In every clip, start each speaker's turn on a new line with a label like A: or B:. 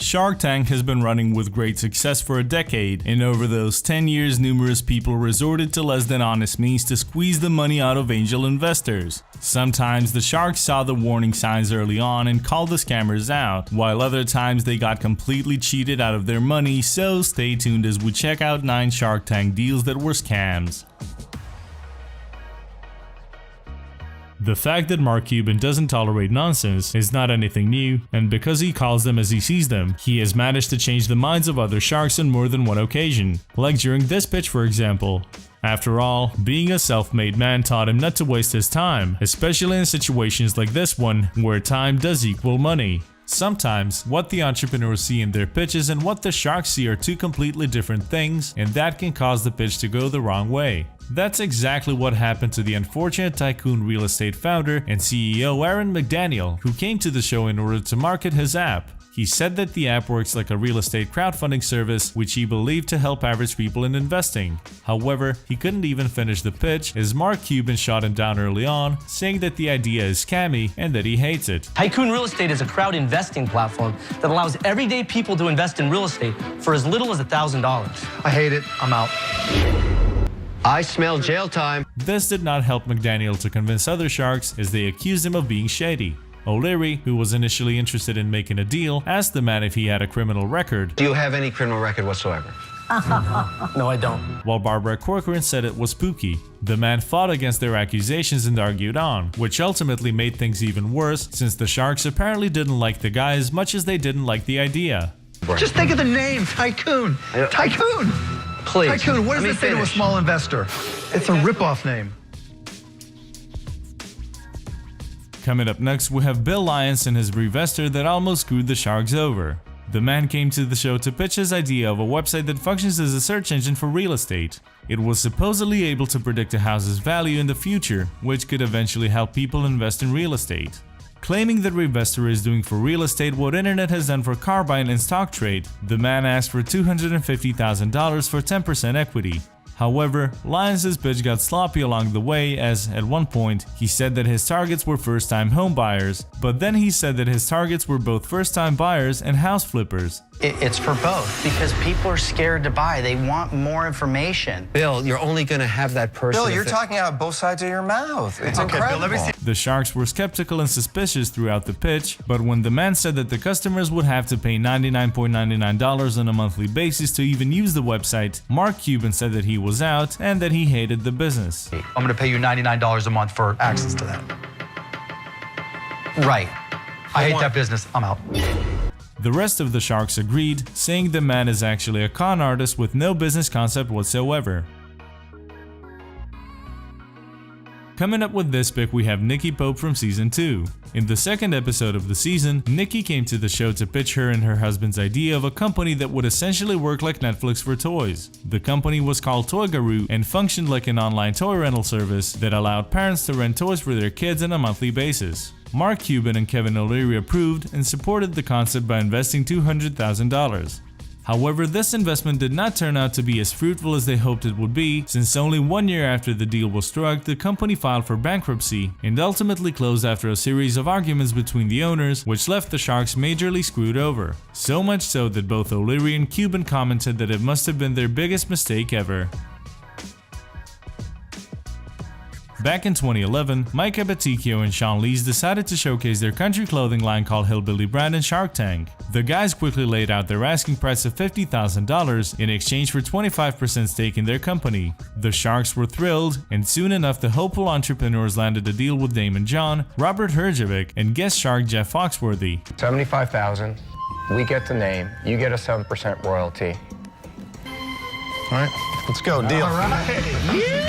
A: Shark Tank has been running with great success for a decade, and over those 10 years numerous people resorted to less than honest means to squeeze the money out of angel investors. Sometimes the sharks saw the warning signs early on and called the scammers out, while other times they got completely cheated out of their money, so stay tuned as we check out 9 Shark Tank deals that were scams. The fact that Mark Cuban doesn't tolerate nonsense is not anything new, and because he calls them as he sees them, he has managed to change the minds of other sharks on more than one occasion, like during this pitch for example. After all, being a self-made man taught him not to waste his time, especially in situations like this one, where time does equal money. Sometimes, what the entrepreneurs see in their pitches and what the sharks see are two completely different things, and that can cause the pitch to go the wrong way. That's exactly what happened to the unfortunate tycoon real estate founder and CEO Aaron McDaniel, who came to the show in order to market his app. He said that the app works like a real estate crowdfunding service, which he believed to help average people in investing. However, he couldn't even finish the pitch as Mark Cuban shot him down early on, saying that the idea is scammy and that he hates it.
B: Tycoon Real Estate is a crowd investing platform that allows everyday people to invest in real estate for as little as $1,000.
C: I hate it. I'm out.
D: I smell jail time.
A: This did not help McDaniel to convince other sharks as they accused him of being shady. O'Leary, who was initially interested in making a deal, asked the man if he had a criminal record.
D: Do you have any criminal record whatsoever?
B: No, I don't.
A: While Barbara Corcoran said it was spooky. The man fought against their accusations and argued on, which ultimately made things even worse since the sharks apparently didn't like the guy as much as they didn't like the idea.
C: Just think of the name, Tycoon. Tycoon.
D: Please.
C: Tycoon, what does it say to a small investor? It's a ripoff name.
A: Coming up next, we have Bill Lyons and his Revestor that almost screwed the sharks over. The man came to the show to pitch his idea of a website that functions as a search engine for real estate. It was supposedly able to predict a house's value in the future, which could eventually help people invest in real estate. Claiming that Revestor is doing for real estate what internet has done for car buying and stock trade, the man asked for $250,000 for 10% equity. However, Lyons' pitch got sloppy along the way as, at one point, he said that his targets were first-time home buyers, but then he said that his targets were both first-time buyers and house flippers.
E: It's for both because people are scared to buy. They want more information.
D: Bill, you're only going to have that person.
F: Bill, you're talking out both sides of your mouth. It's incredible.
C: Bill, let me see.
A: The sharks were skeptical and suspicious throughout the pitch, but when the man said that the customers would have to pay $99.99 on a monthly basis to even use the website, Mark Cuban said that he was out and that he hated the business.
C: I'm going to pay you $99 a month for access to that. Right. I hate that business. I'm out.
A: The rest of the sharks agreed, saying the man is actually a con artist with no business concept whatsoever. Coming up with this pick, we have Nikki Pope from season 2. In the second episode of the season, Nikki came to the show to pitch her and her husband's idea of a company that would essentially work like Netflix for toys. The company was called Toygaroo and functioned like an online toy rental service that allowed parents to rent toys for their kids on a monthly basis. Mark Cuban and Kevin O'Leary approved and supported the concept by investing $200,000. However, this investment did not turn out to be as fruitful as they hoped it would be, since only 1 year after the deal was struck, the company filed for bankruptcy and ultimately closed after a series of arguments between the owners, which left the sharks majorly screwed over. So much so that both O'Leary and Cuban commented that it must have been their biggest mistake ever. Back in 2011, Mike Abaticchio and Sean Lees decided to showcase their country clothing line called Hillbilly Brand in Shark Tank. The guys quickly laid out their asking price of $50,000 in exchange for 25% stake in their company. The sharks were thrilled, and soon enough the hopeful entrepreneurs landed a deal with Daymond John, Robert Herjavec, and guest shark Jeff Foxworthy.
G: $75,000, we get the name, you get a 7% royalty.
F: All right, let's go. Deal.
C: All right.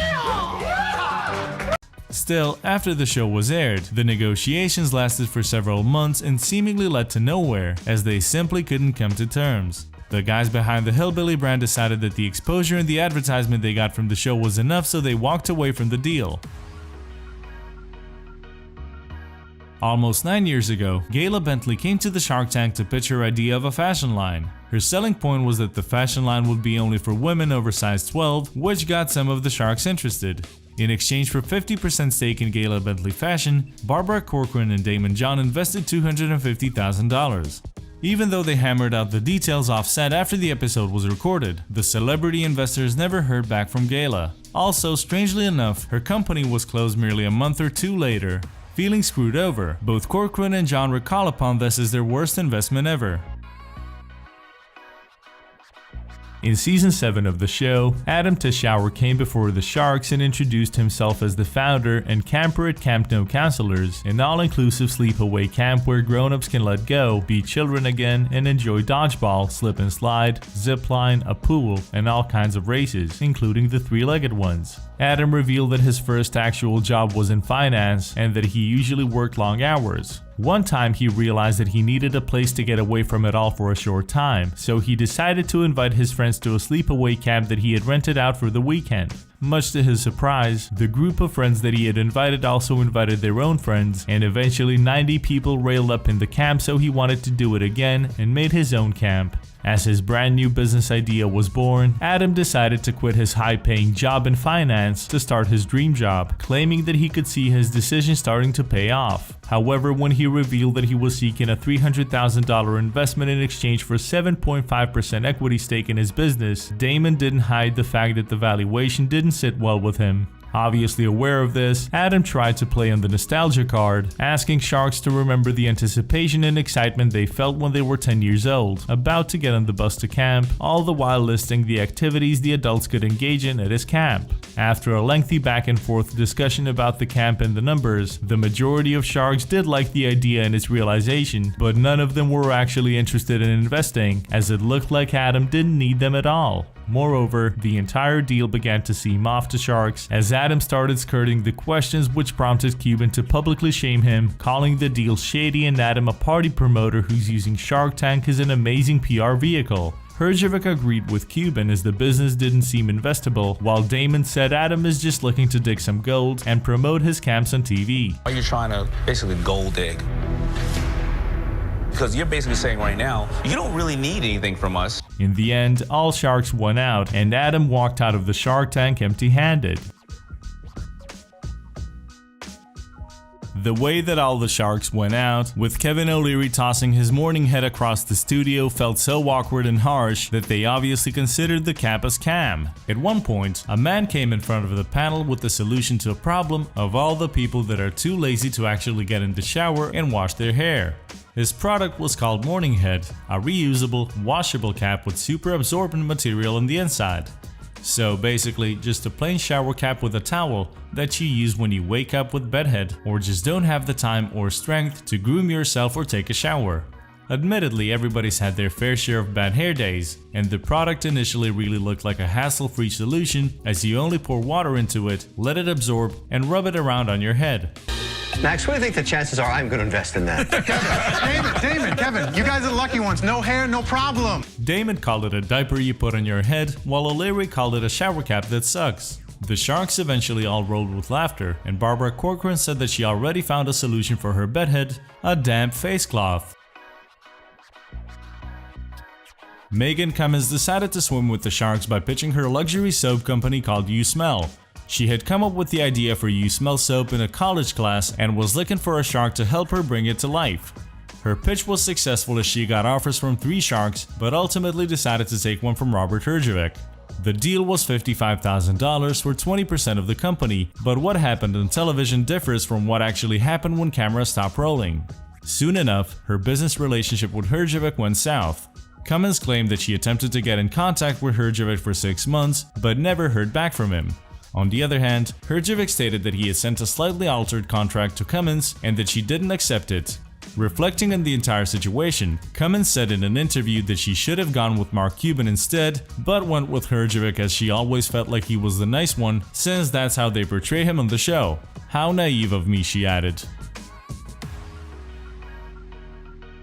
A: Still, after the show was aired, the negotiations lasted for several months and seemingly led to nowhere, as they simply couldn't come to terms. The guys behind the Hillbilly Brand decided that the exposure and the advertisement they got from the show was enough, so they walked away from the deal. Almost 9 years ago, Gayla Bentley came to the Shark Tank to pitch her idea of a fashion line. Her selling point was that the fashion line would be only for women over size 12, which got some of the sharks interested. In exchange for 50% stake in Gayla Bentley Fashion, Barbara Corcoran and Daymond John invested $250,000. Even though they hammered out the details off-set after the episode was recorded, the celebrity investors never heard back from Gayla. Also, strangely enough, her company was closed merely a month or two later. Feeling screwed over, both Corcoran and John recall upon this as their worst investment ever. In season 7 of the show, Adam Teshauer came before the Sharks and introduced himself as the founder and camper at Camp No Counselors, an all-inclusive sleepaway camp where grown-ups can let go, be children again, and enjoy dodgeball, slip and slide, zipline, a pool, and all kinds of races, including the three-legged ones. Adam revealed that his first actual job was in finance and that he usually worked long hours. One time he realized that he needed a place to get away from it all for a short time, so he decided to invite his friends to a sleepaway camp that he had rented out for the weekend. Much to his surprise, the group of friends that he had invited also invited their own friends, and eventually 90 people railed up in the camp, so he wanted to do it again and made his own camp. As his brand new business idea was born, Adam decided to quit his high-paying job in finance to start his dream job, claiming that he could see his decision starting to pay off. However, when he revealed that he was seeking a $300,000 investment in exchange for 7.5% equity stake in his business, Damon didn't hide the fact that the valuation didn't sit well with him. Obviously aware of this, Adam tried to play on the nostalgia card, asking Sharks to remember the anticipation and excitement they felt when they were 10 years old, about to get on the bus to camp, all the while listing the activities the adults could engage in at his camp. After a lengthy back and forth discussion about the camp and the numbers, the majority of Sharks did like the idea and its realization, but none of them were actually interested in investing, as it looked like Adam didn't need them at all. Moreover, the entire deal began to seem off to Sharks as Adam started skirting the questions, which prompted Cuban to publicly shame him, calling the deal shady and Adam a party promoter who's using Shark Tank as an amazing PR vehicle. Hrgovic agreed with Cuban as the business didn't seem investable, while Damon said Adam is just looking to dig some gold and promote his camps on TV.
H: Are you trying to basically gold dig? Because you're basically saying right now, you don't really need anything from us.
A: In the end, all Sharks won out, and Adam walked out of the Shark Tank empty-handed. The way that all the Sharks went out, with Kevin O'Leary tossing his morning head across the studio, felt so awkward and harsh that they obviously considered the camp a scam. At one point, a man came in front of the panel with the solution to a problem of all the people that are too lazy to actually get in the shower and wash their hair. His product was called Morning Head, a reusable, washable cap with super absorbent material on the inside. So basically, just a plain shower cap with a towel that you use when you wake up with bedhead or just don't have the time or strength to groom yourself or take a shower. Admittedly, everybody's had their fair share of bad hair days, and the product initially really looked like a hassle-free solution, as you only pour water into it, let it absorb, and rub it around on your head.
D: Max, what do you think the chances are I'm going to invest in that?
F: Kevin, you guys are the lucky ones. No hair, no problem.
A: Damon called it a diaper you put on your head, while O'Leary called it a shower cap that sucks. The Sharks eventually all rolled with laughter, and Barbara Corcoran said that she already found a solution for her bedhead, a damp face cloth. Megan Cummins decided to swim with the Sharks by pitching her luxury soap company called You Smell. She had come up with the idea for You Smell soap in a college class and was looking for a shark to help her bring it to life. Her pitch was successful as she got offers from 3 sharks, but ultimately decided to take one from Robert Hrgovic. The deal was $55,000 for 20% of the company, but what happened on television differs from what actually happened when cameras stopped rolling. Soon enough, her business relationship with Hrgovic went south. Cummins claimed that she attempted to get in contact with Hrgovic for 6 months, but never heard back from him. On the other hand, Hrgovic stated that he had sent a slightly altered contract to Cummins and that she didn't accept it. Reflecting on the entire situation, Cummins said in an interview that she should have gone with Mark Cuban instead, but went with Hrgovic as she always felt like he was the nice one, since that's how they portray him on the show. How naive of me, she added.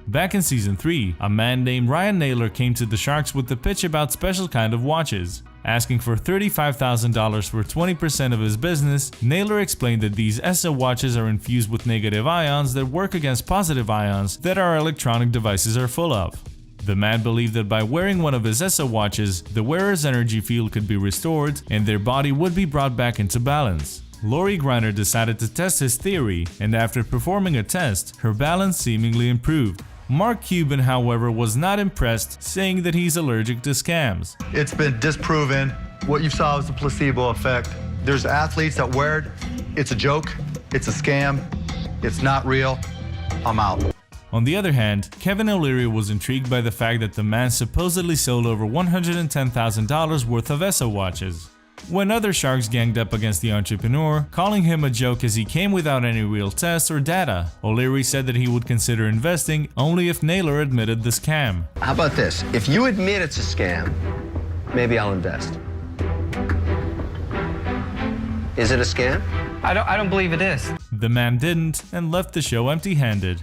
A: Back in season 3, a man named Ryan Naylor came to the Sharks with the pitch about special kind of watches. Asking for $35,000 for 20% of his business, Naylor explained that these ESSO watches are infused with negative ions that work against positive ions that our electronic devices are full of. The man believed that by wearing one of his ESSO watches, the wearer's energy field could be restored and their body would be brought back into balance. Lori Greiner decided to test his theory, and after performing a test, her balance seemingly improved. Mark Cuban, however, was not impressed, saying that he's allergic to scams.
C: It's been disproven. What you saw was the placebo effect. There's athletes that wear it. It's a joke. It's a scam. It's not real. I'm out.
A: On the other hand, Kevin O'Leary was intrigued by the fact that the man supposedly sold over $110,000 worth of ESSA watches. When other sharks ganged up against the entrepreneur, calling him a joke as he came without any real tests or data, O'Leary said that he would consider investing only if Naylor admitted the scam.
D: How about this? If you admit it's a scam, maybe I'll invest. Is it a scam?
E: I don't believe it is.
A: The man didn't and left the show empty-handed.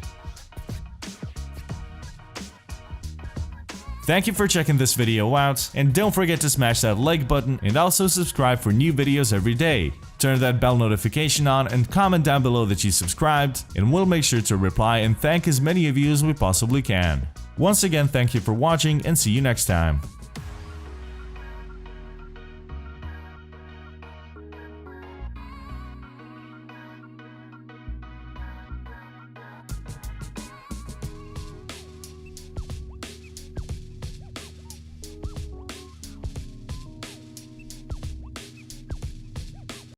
A: Thank you for checking this video out, and don't forget to smash that like button and also subscribe for new videos every day. Turn that bell notification on and comment down below that you subscribed, and we'll make sure to reply and thank as many of you as we possibly can. Once again, thank you for watching and see you next time.